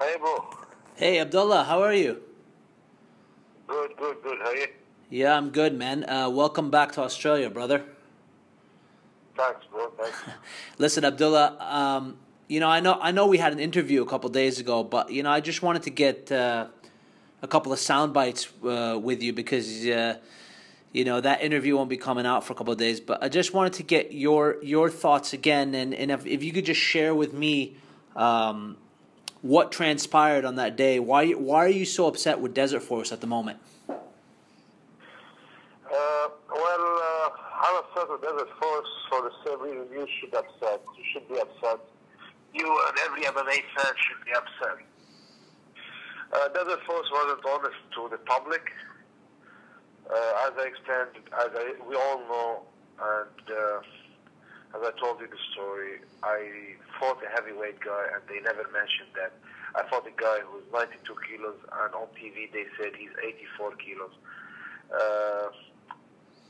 Hey, bro. Hey, Abdullah, how are you? Good. How are you? Yeah, I'm good, man. Welcome back to Australia, brother. Thanks, bro. Thanks. Listen, Abdullah, I know we had an interview a couple days ago, but I just wanted to get a couple of sound bites with you because that interview won't be coming out for a couple of days. But I just wanted to get your thoughts again, and if you could just share with me what transpired on that day. Why are you so upset with Desert Force at the moment? I'm upset with Desert Force for the same reason you should upset. You should be upset. You and every MMA fan should be upset. Desert Force wasn't honest to the public. As I explained, we all know, and as I told you the story, I fought a heavyweight guy, and they never mentioned that. I fought a guy who was 92 kilos, and on TV they said he's 84 kilos.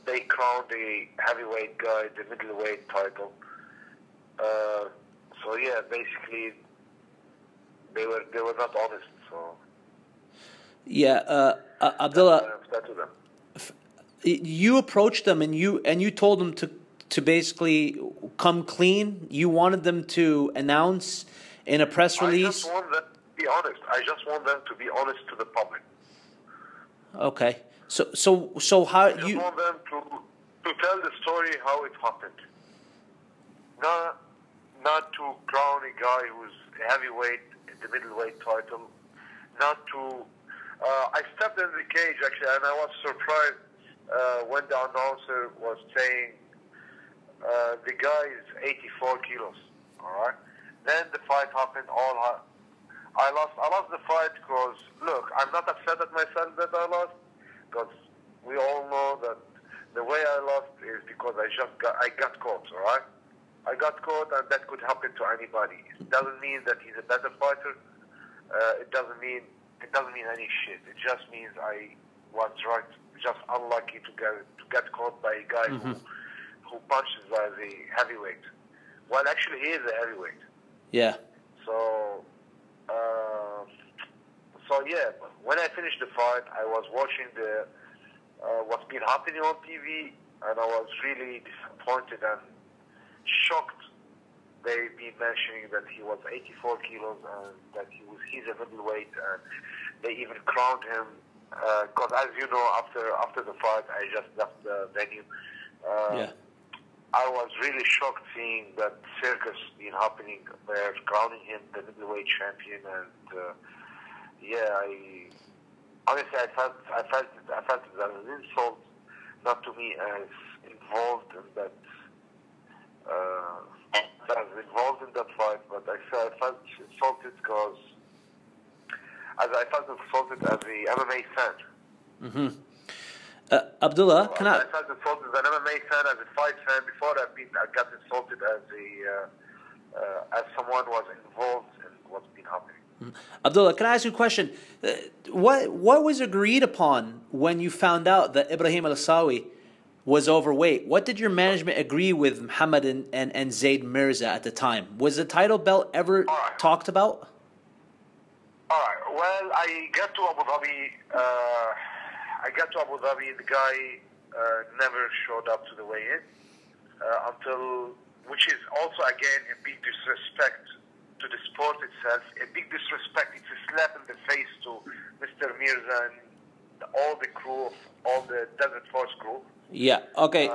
They crowned the heavyweight guy the middleweight title. So yeah, basically they were not honest. So yeah, Abdullah, you approached them and you told them to basically come clean. You wanted them to announce in a press release. I just want them to be honest. I just want them to be honest to the public. Okay. So how I just want them to tell the story how it happened. Not to crown a guy who's a heavyweight in the middleweight title. Not to. I stepped in the cage actually, and I was surprised when the announcer was saying the guy is 84 kilos. All right. Then the fight happened. I lost the fight because look, I'm not upset at myself that I lost. Because we all know that the way I lost is because I got caught, all right? I got caught, and that could happen to anybody. It doesn't mean that he's a better fighter. It doesn't mean any shit. It just means I was just unlucky to get caught by a guy who punches as a heavyweight. Well, actually, he is a heavyweight. Yeah. So yeah, when I finished the fight, I was watching what's been happening on TV, and I was really disappointed and shocked. They've been mentioning that he was 84 kilos and that he's a middleweight, and they even crowned him. Because as you know, after the fight, I just left the venue. Yeah. I was really shocked seeing that circus being happening. They're crowning him the middleweight champion, and honestly, I felt it as an insult, not to me as involved in that. Fight, but I felt insulted because I felt insulted as a MMA fan. Abdullah, can I? I felt insulted as an MMA fan, as a fight fan. Before I got insulted as someone was involved in what's been happening. Abdullah, can I ask you a question? What was agreed upon when you found out that Ibrahim Al Sawi was overweight? What did your management agree with Muhammad and Zaid Mirza at the time? Was the title belt ever talked about? All right. Well, I got to Abu Dhabi. The guy never showed up to the weigh-in which is also again a big disrespect to the sport itself. A big disrespect. It's a slap in the face to Mr. Mirza and all the crew, all the Desert Force crew. Yeah. Okay.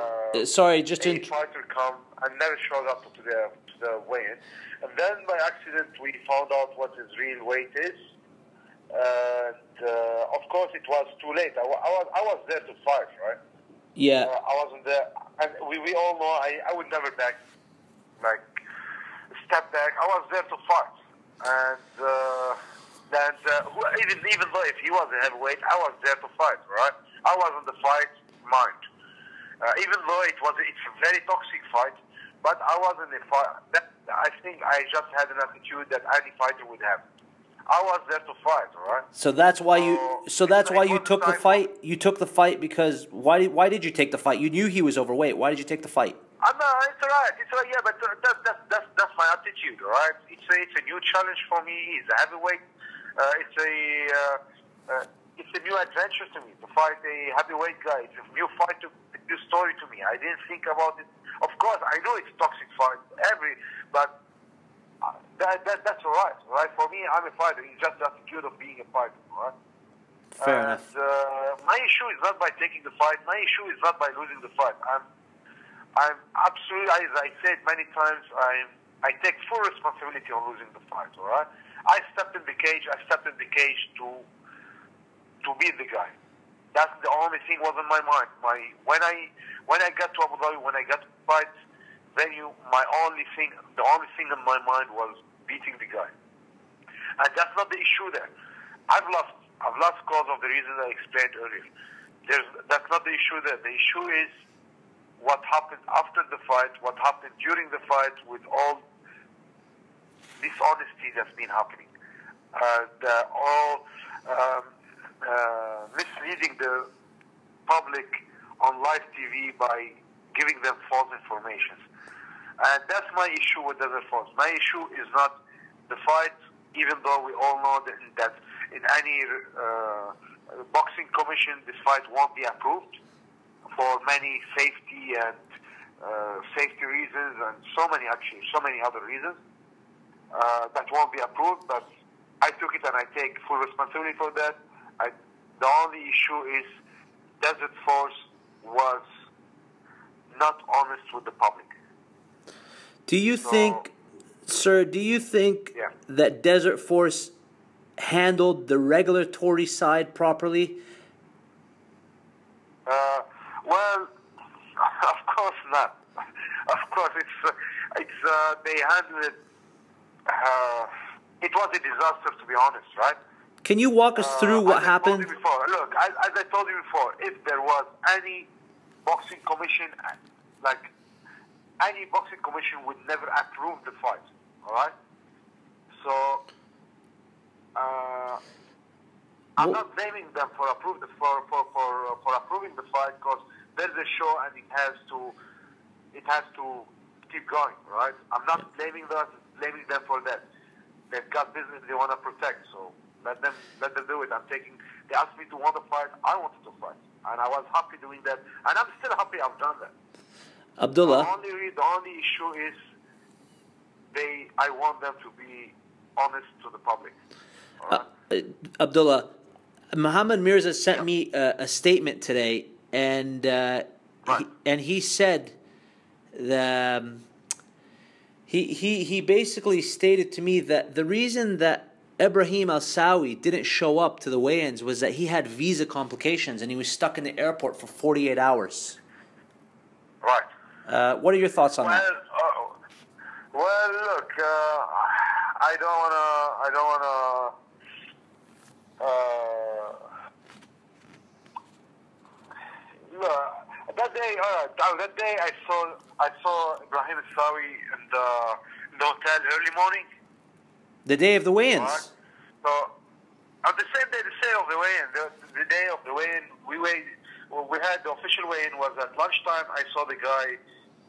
Sorry, just to fighter come and never showed up to the weigh-in, and then by accident we found out what his real weight is. And of course, it was too late. I was there to fight, right? Yeah. I wasn't there, and we all know I would never step back. I was there to fight, and even though if he was a heavyweight, I was there to fight, right? I was in the fight mind. Even though it's a very toxic fight, but I was in the fight. I think I just had an attitude that any fighter would have. I was there to fight, all right? So that's why you took the fight. You took the fight because why did you take the fight? You knew he was overweight. Why did you take the fight? It's all right. Yeah, but that's that's my attitude, all right? It's a new challenge for me. He's a heavyweight. It's a new adventure to me to fight a heavyweight guy. It's a new fight, a new story to me. I didn't think about it. Of course, I know it's toxic fight, but that's all right. All right, for me, I'm a fighter. It's just the attitude of being a fighter, all right? Fair enough. My issue is not by taking the fight. My issue is not by losing the fight. I'm absolutely, as I said many times, I take full responsibility on losing the fight. All right. I stepped in the cage. I stepped in the cage to beat the guy. That's the only thing was in my mind. When I got to Abu Dhabi, when I got to the fight venue, the only thing in my mind was beating the guy. And that's not the issue there. I've lost because of the reasons I explained earlier. That's not the issue there. The issue is what happened after the fight, what happened during the fight with all dishonesty that's been happening. Misleading the public on live TV by giving them false information. And that's my issue with Desert Force. My issue is not the fight, even though we all know that in any boxing commission, this fight won't be approved for many safety reasons and so many other reasons that won't be approved. But I took it and I take full responsibility for that. The only issue is Desert Force was not honest with the public. Do you think, sir, that Desert Force handled the regulatory side properly? Well, of course not. Of course, they handled it. It was a disaster, to be honest, right? Can you walk us through what happened? Look, as I told you before, if there was any boxing commission, any boxing commission would never approve the fight, all right? So I'm not blaming them for approving the fight because there's a show and it has to keep going, right? I'm not blaming them for that. They've got business they want to protect, so let them do it. They asked me to want to fight. I wanted to fight, and I was happy doing that, and I'm still happy I've done that. Abdullah, the only issue is I want them to be honest to the public. Abdullah, Muhammad Mirza sent me a statement today, and he said that he basically stated to me that the reason that Ibrahim Al Sawi didn't show up to the weigh-ins was that he had visa complications and he was stuck in the airport for 48 hours. Right. What are your thoughts on that? Well, look, I don't wanna. That day I saw Ibrahim Al Sawi in the hotel early morning. The day of the weigh-ins. Right. So on the same day, of the weigh-in, the day of the weigh-in, we had the official weigh-in was at lunchtime. I saw the guy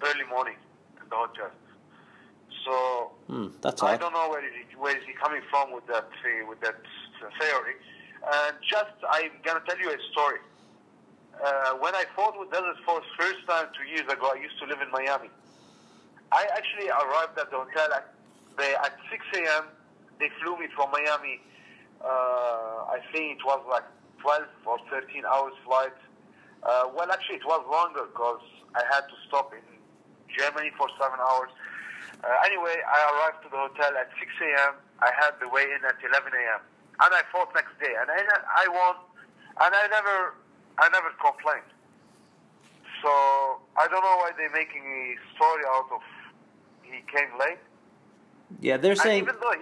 early morning in the hotel. So that's I odd. don't know where is he coming from with that theory. And I'm gonna tell you a story. When I fought with Desert Force first time 2 years ago, I used to live in Miami. I actually arrived at the hotel at 6 a.m. They flew me from Miami. I think it was like 12 or 13 hours flight. Well, actually, it was longer because I had to stop in Germany for 7 hours. Anyway, I arrived to the hotel at 6 a.m. I had the weigh-in at 11 a.m. And I fought next day. And I won. And I never complained. So I don't know why they're making a story out of he came late. Yeah, they're saying. And even though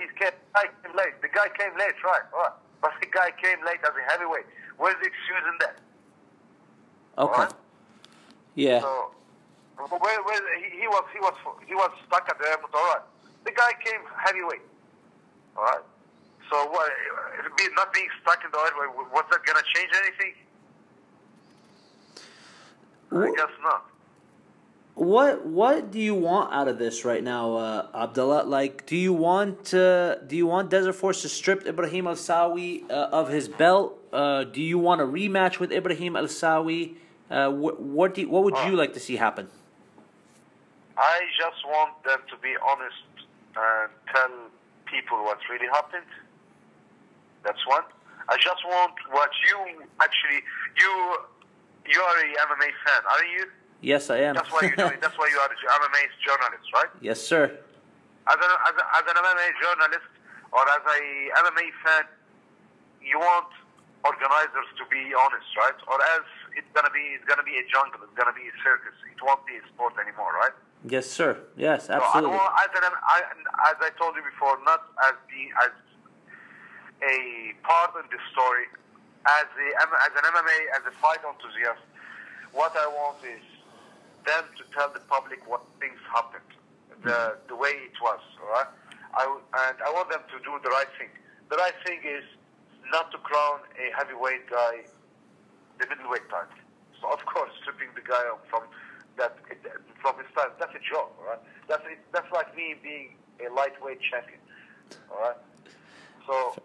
the guy came late, right? Right. But the guy came late as a heavyweight. Where's the excuse in that? Okay. Right? Yeah. So he was stuck at the airport. All right. The guy came heavyweight. All right. So what? Not being stuck in the airport, was that gonna change anything? I guess not. what do you want out of this right now, Abdallah? Like, do you want Desert Force to strip Ibrahim Al Sawi of his belt? Do you want a rematch with Ibrahim Al Sawi? What would you like to see happen? I just want them to be honest and tell people what really happened. That's one. I just want what you actually you are a MMA fan, are you? Yes, I am. That's why you're doing. That's why you are an MMA journalist, right? Yes, sir. As an MMA journalist or as a MMA fan, you want organizers to be honest, right? Or else it's gonna be a jungle. It's gonna be a circus. It won't be a sport anymore, right? Yes, sir. Yes, absolutely. So I don't want, as I told you before, not as a part of the story, as an MMA, as a fight enthusiast. What I want is them to tell the public what things happened, the way it was, all right? I want them to do the right thing. The right thing is not to crown a heavyweight guy the middleweight title. So of course, stripping the guy from his title, that's a joke, all right? That's like me being a lightweight champion, all right? So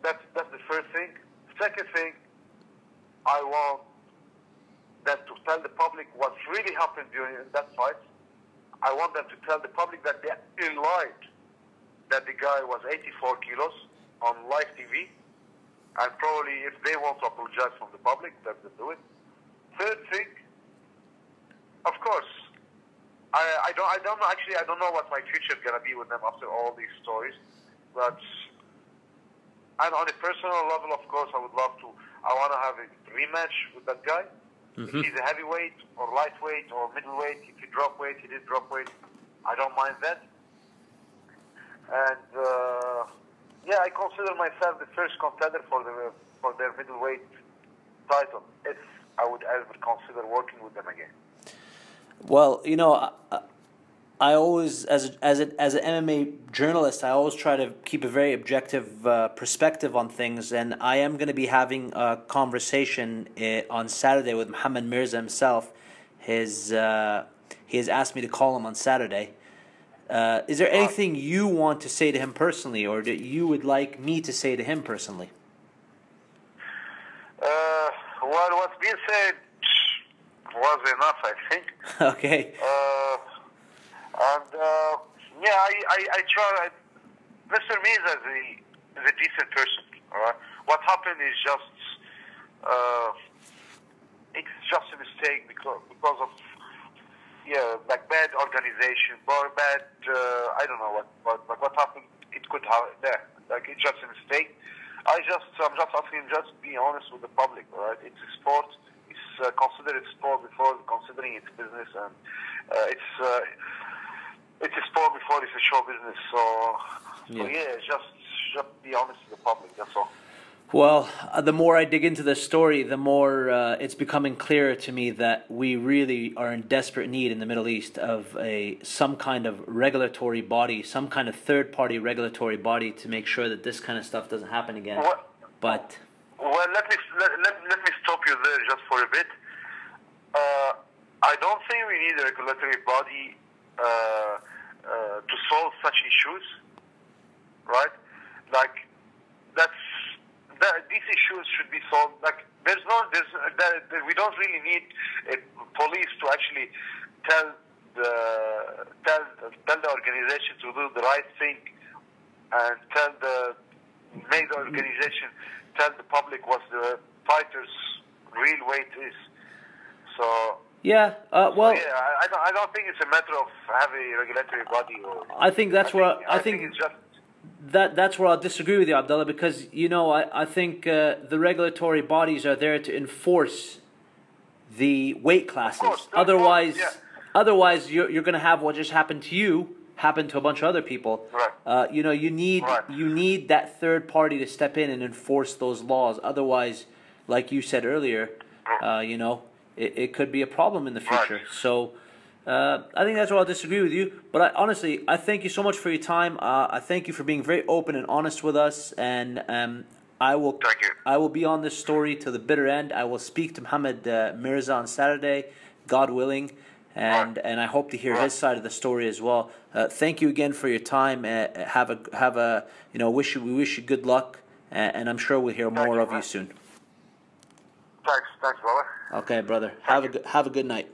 that's the first thing. Second thing, I want them to tell the public what really happened during that fight. I want them to tell the public that they lied, that the guy was 84 kilos on live TV, and probably if they want to apologize from the public, let them do it. Third thing, of course, I don't know what my future is gonna be with them after all these stories, but and on a personal level, of course, I want to have a rematch with that guy. If he's a heavyweight or lightweight or middleweight, if he dropped weight, he did drop weight, I don't mind that. And I consider myself the first contender for their middleweight title, if I would ever consider working with them again. Well, I always, as an MMA journalist, I always try to keep a very objective perspective on things, and I am going to be having a conversation on Saturday with Mohammed Mirza himself. He has asked me to call him on Saturday. Is there anything you want to say to him personally, or that you would like me to say to him personally? Well, what's been said was enough, I think. Okay. I try. Mr. Mirza is a decent person. All right. What happened is it's just a mistake because of bad organization or bad I don't know what happened. It could have there. Like it's just a mistake. I'm just asking him just be honest with the public. All right. It's a sport. It's considered a sport before considering it's business, and it's a sport before it's a show business. So just be honest with the public. That's all. Well, the more I dig into this story, the more it's becoming clearer to me that we really are in desperate need in the Middle East of some kind of regulatory body, some kind of third-party regulatory body to make sure that this kind of stuff doesn't happen again. Let me stop you there just for a bit. I don't think we need a regulatory body to solve such issues, right? Like these issues should be solved. Like we don't really need police to actually tell the organization to do the right thing and make the organization tell the public what the fighter's real weight is. So. Yeah, I don't think it's a matter of having a regulatory body. I think that's that's where I'll disagree with you, Abdallah, because I think the regulatory bodies are there to enforce the weight classes. Otherwise, you're going to have what just happened to you happen to a bunch of other people. Right. You need that third party to step in and enforce those laws. Otherwise, like you said earlier, it could be a problem in the future. Right. So I think that's where I'll disagree with you. But honestly, I thank you so much for your time. I thank you for being very open and honest with us. And I will be on this story to the bitter end. I will speak to Mohammed Mirza on Saturday, God willing. and I hope to hear his side of the story as well. Thank you again for your time. Have a we wish you good luck, and I'm sure we'll hear more of you soon. Thanks, brother. Okay, brother. Have a good night.